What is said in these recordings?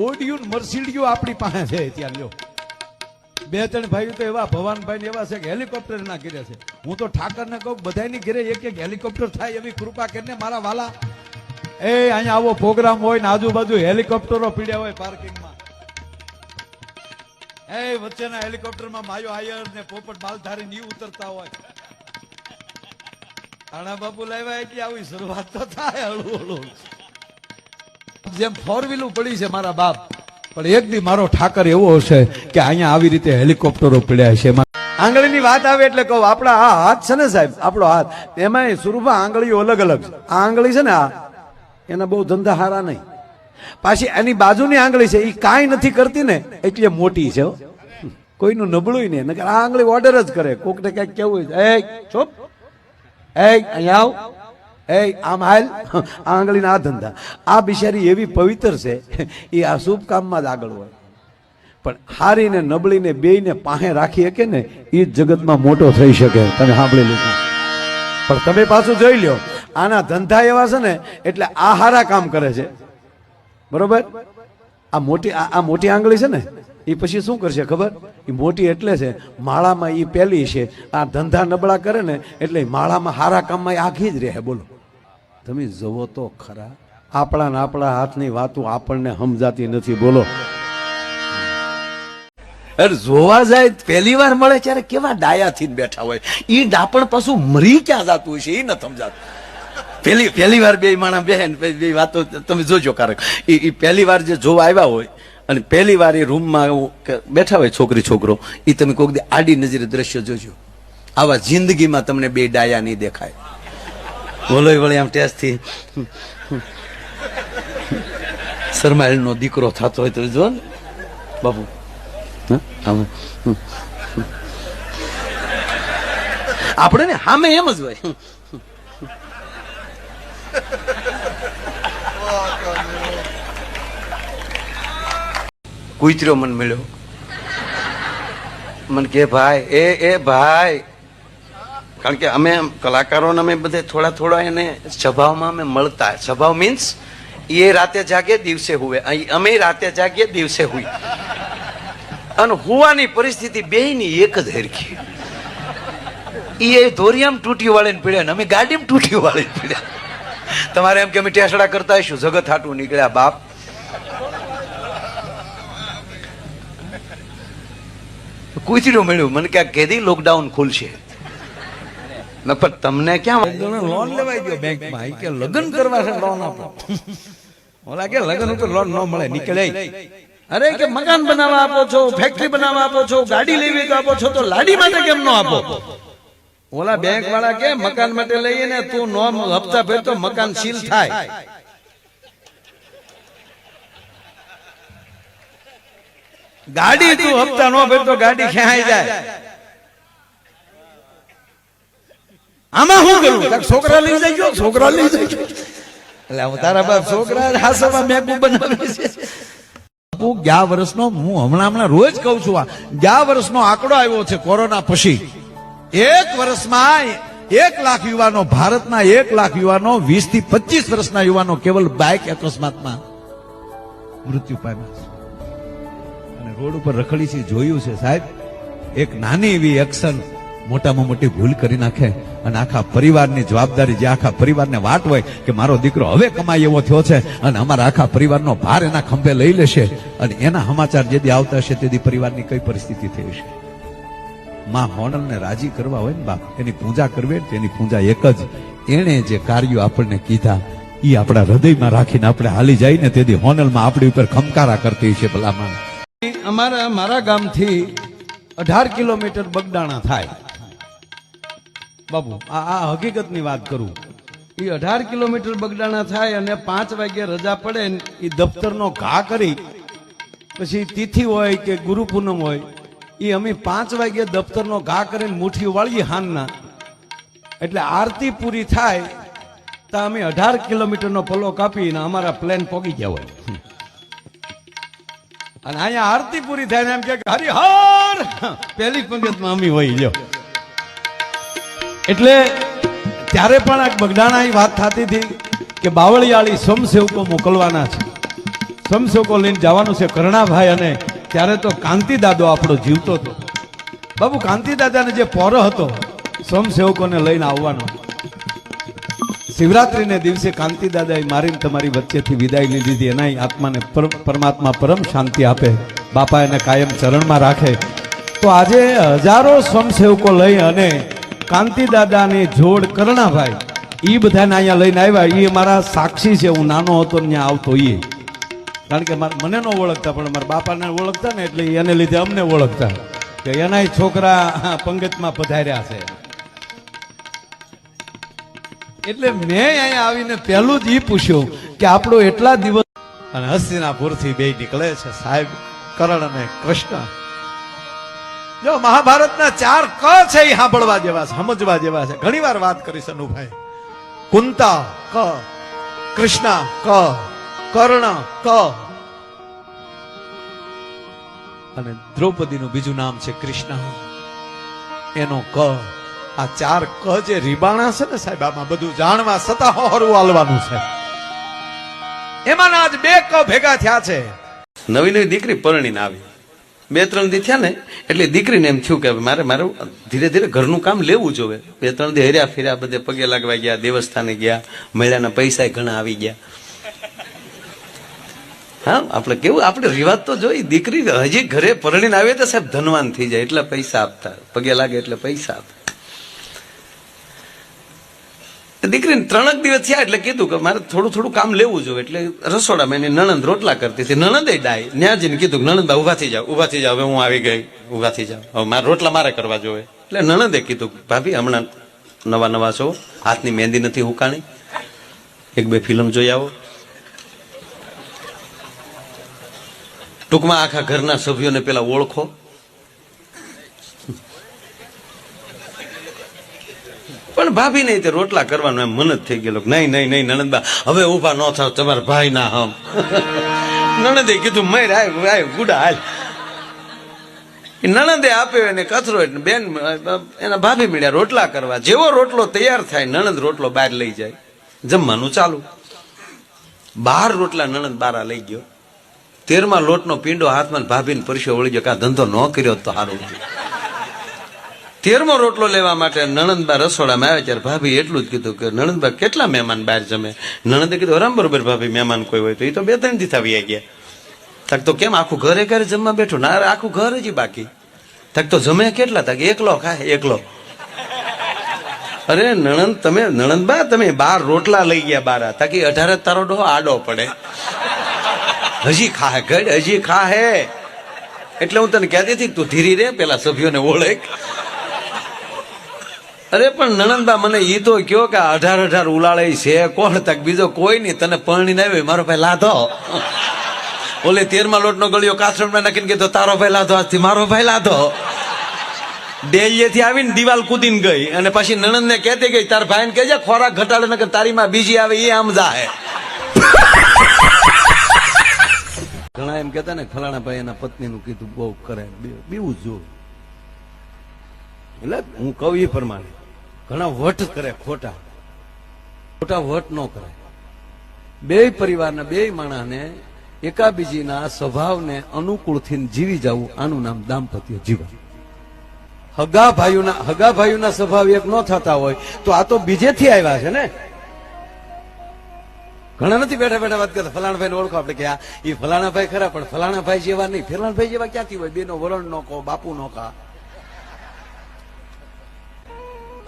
ઓડિયું મર્સિડીયું આપણી પાસે છે ત્યાં લ્યો. બે ત્રણ ભાઈઓ તો એવા ભવાનભાઈ ને એવા છે કે હેલિકોપ્ટર ના ઘરે છે. હું તો ઠાકર ને કહું બધાની ઘરે એક એક હેલિકોપ્ટર થાય એવી કૃપા કરીને મારા વાલા. એ અહીંયા આવો પ્રોગ્રામ હોય ને આજુબાજુ હેલિકોપ્ટરો પીડ્યા હોય પાર્કિંગમાં. એ વચ્ચેના હેલિકોપ્ટરમાં માયો આયર ને પોપટ માલધારી ની ઉતરતા હોય. આણા બાપુ લાવ્યા એટલે આવી શરૂઆત તો થાય હળવું હળવું. જેમ ફોર વ્હીલું પડી છે મારા બાપ, પણ એક દી મારો ઠાકર એવો હશે કે અહીંયા આવી રીતે હેલિકોપ્ટરો પડ્યા છે. આંગળીની વાત આવે એટલે કહું, આપણા આ હાથ છે ને સાહેબ, આપણો હાથ એમાં સ્વરૂપમાં આંગળીઓ અલગ અલગ છે. આ આંગળી છે ને આ એના બહુ ધંધા હારા નહીં. પાછી એની બાજુની આંગળી છે એ કાંઈ નથી કરતી ને એટલે મોટી છે. કોઈનું નબળું નહીં, નકર આ આંગળી ઓર્ડર જ કરે. કોકને કઈક કેવું હોય, એ ચોપ, એ અહીંયા આવ, એ આમ હાલ. આ આંગળીના આ ધંધા. આ બિચારી એવી પવિત્ર છે એ આ શુભ કામમાં જ આગળ હોય. પણ હારી ને નબળી ને બેયને પાસે રાખી શકે ને એ જ જગતમાં મોટો થઈ શકે. તમે સાંભળી લીધું. પણ તમે પાછું જોઈ લ્યો, આના ધંધા એવા છે ને એટલે આ હારા કામ કરે છે. બરોબર? આ મોટી આંગળી છે ને એ પછી શું કરશે ખબર? એ મોટી એટલે છે માળામાં એ પહેલી છે. આ ધંધા નબળા કરે ને એટલે માળામાં હારા કામમાં આખી જ રહે. બોલો તમે જવો તો ખરા. આપણા હાથની વાતો આપણને સમજાતી નથી. બોલો અરે જોવા જાય પહેલી વાર મળે ત્યારે કેવા ડાયા થી બેઠા હોય. ઈ ડાપણ પાછું મરી ક્યાં જતું હોય છે એ ન સમજાતું. પહેલી વાર બે માણા બેન બે વાતો તમે જોજો. કારણ એ પહેલી વાર જે જોવા આવ્યા હોય અને પહેલી વાર એ રૂમમાં બેઠા હોય છોકરી છોકરો, એ તમે કોઈક દી આડી નજરે દ્રશ્ય જોજો. આવા જિંદગીમાં તમને બે ડાયા નહીં દેખાય. બોલો વળી આમ ટેસ્ટ થી શરમાયેલ નો દીકરો થતો હોય તો જો ને બાપુ. આપણે ને સામે એમ જ હોય. કુતર્યો મને મળ્યો, મને કે ભાઈ એ ભાઈ, કારણ કે અમે કલાકારોને અમે બધે થોડા એને સ્વભાવમાં અમે મળતા. સ્વભાવ મીન્સ એ રાતે જાગે દિવસે હુએ, અમે રાતે જાગીએ દિવસે હુઈ, અને હુવાની પરિસ્થિતિ બેયની એક જ હરખી. એ ધોરિયામ તૂટી વાળીને પીડ્યા ને અમે ગાડીમાં તૂટી વાળીને પીડ્યા. તમારે એમ કે અમે ટેસડા કરતા હશું, જગત હાટું નીકળ્યા બાપ. કૂતરું મળ્યું મને કે કેદી લોકડાઉન ખુલશે. પણ તમને ક્યાં લોન લેવાઈ ગયો બેંકમાં કે લગ્ન કરવા છે લોન આપો. ઓલા કે લગ્ન ઉપર લોન ન મળે, નીકળે. અરે કે મકાન બનાવવા આપો છો, ફેક્ટરી બનાવવા આપો છો, ગાડી લેવી તો આપો છો, તો લાડી માટે કેમ ન આપો? ઓલા બેંક વાળા કે મકાન માટે લઈએ ને તું નો હપ્તા ભરતો મકાન સીલ થાય. ગાડી તું હપ્તા નો ભરતો ગાડી ખેંચાઈ જાય. આમાં શું કરું? છોકરા લઈ જાય, છોકરા લઈ જાય. એટલે હું તારા બાપ છોકરા હાસમાં મેકું બનાવે છે. ગયા વર્ષનો હું હમણાં રોજ કઉ છું, આ ગયા વર્ષનો આંકડો આવ્યો છે કોરોના પછી. એક વર્ષમાં 1 લાખ યુવાનો, ભારતના 1 લાખ યુવાનો, 20 થી 25 વર્ષના યુવાનો કેવલ બાઇક અકસ્માતમાં મૃત્યુ પામ્યા છે. અને રોડ ઉપર રખડી છે, જોયું છે સાહેબ. એક નાની એવી એક્શન મોટામાં મોટી ભૂલ કરી નાખે અને આખા પરિવારની જવાબદારી, જે આખા પરિવારને વાટ હોય કે મારો દીકરો હવે કમાઈ એવો થયો છે અને અમારા આખા પરિવારનો ભાર એના ખંભે લઈ લેશે, અને એના સમાચાર જેથી આવતા હશે તેથી પરિવારની કઈ પરિસ્થિતિ થઈ હશે. માં હોનલને રાજી કરવા હોય ને બાપ, એની પૂજા કરવી, તેની પૂજા એક જ. એણે જે કાર્યો આપણને કીધા એ આપણા હૃદયમાં રાખીને આપણે હાલી જાય ને તેથી હોનલમાં આપણી ઉપર ખમકારા કરતી છે. ભલામણ મારા ગામથી 18 કિલોમીટર બગદાણા થાય બાબુ. આ હકીકતની વાત કરું. એ 18 કિલોમીટર બગદાણા થાય અને 5 વાગે રજા પડે ને એ દફતરનો ઘા કરી પછી તિથિ હોય કે ગુરુ પૂનમ હોય, એ અમે 5 વાગે દફતરનો ઘા કરીને મુઠ્ઠી વાળીએ હાનના, એટલે આરતી પૂરી થાય તો અમે 18 કિલોમીટરનો પલ્લો કાપીને અમારા પ્લેન પોગી ગયા હોય. અને અહીંયા આરતી પૂરી થાય ને એમ કે હરિહર પહેલી પંગતમાં અમે હોય લ્યો. એટલે ત્યારે પણ બગદાણા વાત થતી હતી કે બાવળિયાળી સ્વયંસેવકો મોકલવાના છે. સ્વયંસેવકો લઈને જવાનું છે કરણાભાઈ, અને ત્યારે તો કાંતિ દાદો આપણો જીવતો હતો. બાબુ કાંતિ દાદાને જે પોરો હતો સ્વયંસેવકોને લઈને આવવાનો, શિવરાત્રીને દિવસે કાંતિ દાદાએ મારીને તમારી વચ્ચેથી વિદાય લીધી. એના આત્માને પરમાત્મા પરમ શાંતિ આપે, બાપા એને કાયમ ચરણમાં રાખે. તો આજે હજારો સ્વયંસેવકો લઈ અને કાંતિ દાદાની જોડ કરણાભાઈ એ બધાને અહીંયા લઈને આવ્યા. એ મારા સાક્ષી છે, હું નાનો હતો ને ત્યાં આવતો એ, કારણ કે મને ન ઓળખતા પણ મારા બાપાને ઓળખતા ને, એટલે એને લીધે અમને ઓળખતા કે એનાય છોકરા પંગતમાં પધાર્યા છે. એટલે મેં અહીંયા આવીને પહેલું જ ઈ પૂછ્યું કે આપણો એટલા દિવસ અને હસ્તિનાપુરથી બે નીકળે છે સાહેબ, કરણ અને કૃષ્ણ. જો મહાભારતના 4 ક છે એ સાંભળવા જેવા છે, સમજવા જેવા છે. ઘણી વાર વાત કરીશ અનુભાઈ. કુંતા ક, કૃષ્ણ ક, કર્ણ ક, અને દ્રૌપદીનું બીજું નામ છે કૃષ્ણ, એનો ક. આ 4 ક જે રીબાણા છે ને સાહેબ, આમાં બધું જાણવા છતાં હોરું હાલવાનું છે. એમાંના આજ 2 ક ભેગા થયા છે. નવી નવી દીકરી પરણીને આવી, 2-3 દી થયા ને એટલે દીકરીને એમ થયું કે મારું ધીરે ધીરે ઘરનું કામ લેવું જોઈએ. 2-3 દી હર્યા ફેર્યા, બધે પગે લાગવા ગયા, દેવસ્થાને ગયા, મહિલાના પૈસા ઘણા આવી ગયા. હા, આપણે કેવું, આપણે રિવાજ તો જોઈ, દીકરી હજી ઘરે પરણીને આવે તો સાહેબ ધનવાન થઈ જાય એટલે પૈસા આપતા, પગે લાગે એટલે પૈસા આપતા. દીકરીને 3 દિવસ થયા એટલે કીધું કે મારે થોડું થોડું કામ લેવું જોઈએ. એટલે રસોડામાં એની નણંદ રોટલા કરતી હતી. નણંદે ડાય ન્યા જઈને કીધું કે નણંદબા ઉભા થઈ જાવ, ઉભા થઈ જાવ, હવે હું આવી ગઈ, ઉભા થઈ જાવ, હવે મારા રોટલા મારે કરવા જોઈએ. એટલે નણંદે કીધું ભાભી હમણાં નવા છો, હાથની મહેંદી નથી હુકાણી, 1-2 ફિલ્મ જોઈ આવો. ટૂંકમાં આખા ઘરના સભ્યોને પેલા ઓળખો. પણ ભાભી નહીં, તે રોટલા કરવાનું એમ મન જ થઈ ગયેલો. નહીં નહીં નહીં નણંદબા હવે ઉભા ન થાવ, તમારા ભાઈ ના હમ. નણંદે કીધું મય રાય ગુડા હાલ. નણંદે આપ્યો એને કથરો, એટલે બેન એના ભાભી મળ્યા રોટલા કરવા. જેવો રોટલો તૈયાર થાય નણંદ રોટલો બહાર લઈ જાય, જમવાનું ચાલુ. 12 રોટલા નણંદ બારા લઈ ગયો. 13મા લોટનો પીંડો હાથમાં ભાભીને પરસ્યો વળી ગયો કે આ ધંધો ન કર્યો તો સારું. 13મો રોટલો લેવા માટે નણંદબા રસોડામાં આવ્યા ત્યારે ભાભી એટલું જ કીધું કે નણંદબા કેટલા મહેમાન બહાર જમે? નણંદે કીધું આરામ બરોબર ભાભી, મહેમાન કોઈ હોય તો એ તો 2-3 દી આવી ગયા. તક તો કેમ આખું ઘરે ઘરે જમવા બેઠું? ના આખું ઘર હજી બાકી. તક તો જમે કેટલા? તક એકલો ખાય, એકલો. અરે નણંદ તમે, નણંદબા તમે 12 રોટલા લઈ ગયા બારા, તાકી 18 તારો ડો આડો પડે. હજી ખાહે ગઢ, હજી ખાહે. એટલે હું તને કહેતી હતી તું ધીરી રે, પેલા સભ્યોને ઓળખ. અરે પણ નણંદબા મને ઈ તો કયો કે 18 ઉલાળે છે કોણ? તક બીજો કોઈ નહીં, તને પરણીને આવ્યો મારો ભાઈ લાધો. ઓલે 13મા લોટનો ગળિયો કાસરમાં નાખીને કીધો તારો ભાઈ લાધો, આજથી મારો ભાઈ લાધો. ડેલીએથી આવીને દિવાલ કૂદીને ગઈ અને પછી નણંદને કહેતી ગઈ તાર ભાઈને કહેજે ખોરાક ઘટાડે નકર તારી માં બીજી આવે એ આમ જાહે. ઘણા એમ કહેતા ને ફલાણા ભાઈ એના પત્નીનું કીધું બહુ કરે, બીવું જો. એટલે હું કહું એ પ્રમાણે ઘણા વટ કરે, ખોટા વટ ન કરે. 2 પરિવારના 2 માણસને એકાબીજીના સ્વભાવને અનુકૂળથી જીવી જવું, આનું નામ દાંપત્ય જીવન. હગા ભાઈઓના સ્વભાવ એક ન થતા હોય તો આ તો બીજેથી આવ્યા છે ને. ઘણા નથી બેઠા બેઠા વાત કરતા ફલાણા ભાઈ ઓળખો આપણે કે એ ફલાણા ભાઈ ખરા, પણ ફલાણા ભાઈ જેવા નહીં. ફલાણા ભાઈ જેવા ક્યાંથી હોય? બેનો વરણ નો કહો, બાપુ નો કા.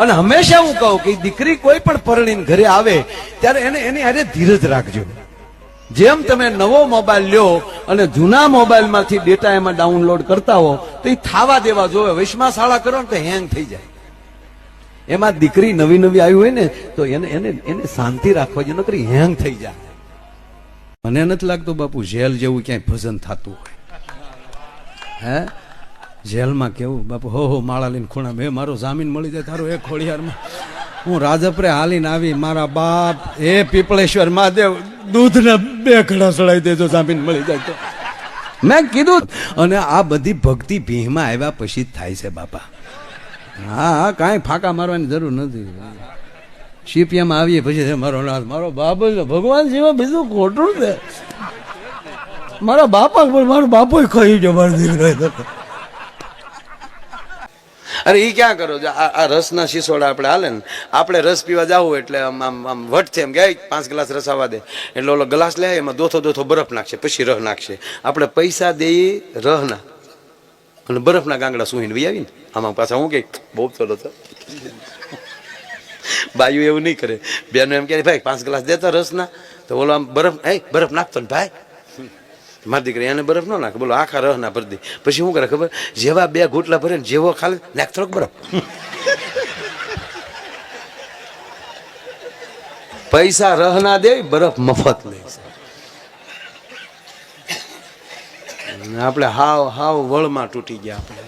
અને હંમેશા હું કહું કે દીકરી કોઈ પણ પરણીને ઘરે આવે ત્યારે એની હારે ધીરજ રાખજો. જેમ તમે નવો મોબાઈલ લ્યો અને જૂના મોબાઈલ માંથી ડેટા એમાં ડાઉનલોડ કરતા હો તો એ થાવા દેવા જોવે. વૈશ્વા શાળા કરો ને તો હેંગ થઈ જાય. એમાં દીકરી નવી આવી હોય ને તો એને શાંતિ રાખવા જોઈએ, નકરી હેંગ થઈ જાય. મને નથી લાગતું બાપુ જેલ જેવું ક્યાંય ભજન થતું હોય. હે જેલમાં કેવું બાપુ હો માળા લઈને ખૂણા મેં મારો જામીન મળી જાય તારો એક ખોડિયારમાં હું રાજપરે હાલીને આવી મારા બાપ હે પીપળેશ્વર મહાદેવ દૂધના 2 ઘડા ચડાવી દેજો જામીન મળી જાય તો. મેં કીધું. અને આ બધી ભક્તિ ભીહમાં આવ્યા પછી જ થાય છે બાપા. હા કાંઈ ફાંકા મારવાની જરૂર નથી. સીપીએમ આવીએ પછી મારો નાથ મારો બાપ ભગવાન સિવાય બીજું ખોટું છે. મારા બાપા પણ મારો બાપો કહી ગયો મારો દીકરો અરે ઈ ક્યાં કરો છો? આ રસના શીશોડા આપણે હાલે ને, આપણે રસ પીવા જાવું એટલે આમ આમ આમ વટ છે એમ કે 5 ગ્લાસ રસ આવવા દે એટલે ઓલો ગ્લાસ લે એમાં દોથો બરફ નાખશે, પછી રહ નાખશે. આપણે પૈસા દઈએ રહના અને બરફના ગાંગડા સુહીને વી આવીને આમાં પાછા હું કે બહુ ચલો તો બાયું એવું નહીં કરે. બેનો એમ કે ભાઈ 5 ગ્લાસ દેતા રસના, તો ઓલો આમ બરફ નાખતો ને ભાઈ, મારી દીકરી એને બરફ ન નાખે, બોલો આખા રહ ના ભરી દે. પછી શું કરે ખબર? જેવા 2 ઘૂંટલા ભરે ને જેવો ખાલી નાખ થોડોક બરફ. પૈસા રહ ના દે, બરફ મફત લે. આપણે હાવ વળમાં તૂટી ગયા આપણે.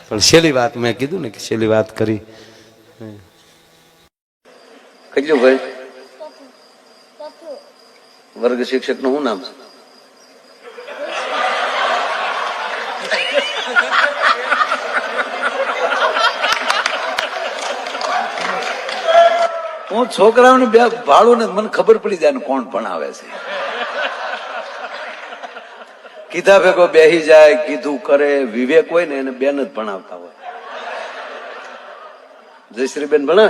પણ છેલ્લી વાત મેં કીધું ને કે છેલ્લી વાત કરી. કેટલું ભાઈ વર્ગ શિક્ષક નું શું નામ છે? હું છોકરાઓને બે ભાડું ને મને ખબર પડી જાય ને કોણ ભણાવે છે. કીધા ભેગો બેહી જાય, કીધું કરે, વિવેક હોય ને એને બેન જ ભણાવતા હોય. જયશ્રીબેન ભણે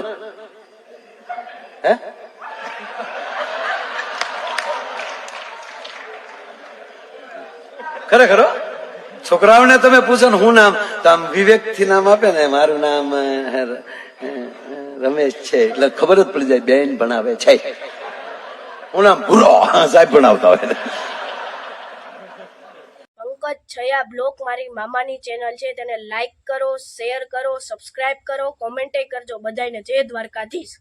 હે? ખરેખર છોકરાઓને તમે પૂછો ને હું નામ, તો આમ વિવેક થી નામ આપે ને, મારું નામ રમેશ છે એટલે ખબર જ પડી જાય બેન ભણાવે છે. હું નામ ભૂરો સાહેબ ભણાવતા હોય. પંકજ છયા બ્લોક મારી મામાની ચેનલ છે, તેને લાઈક કરો, શેર કરો, સબસ્ક્રાઇબ કરો, કોમેન્ટે કરજો. બધાને જય દ્વારકાધીશ.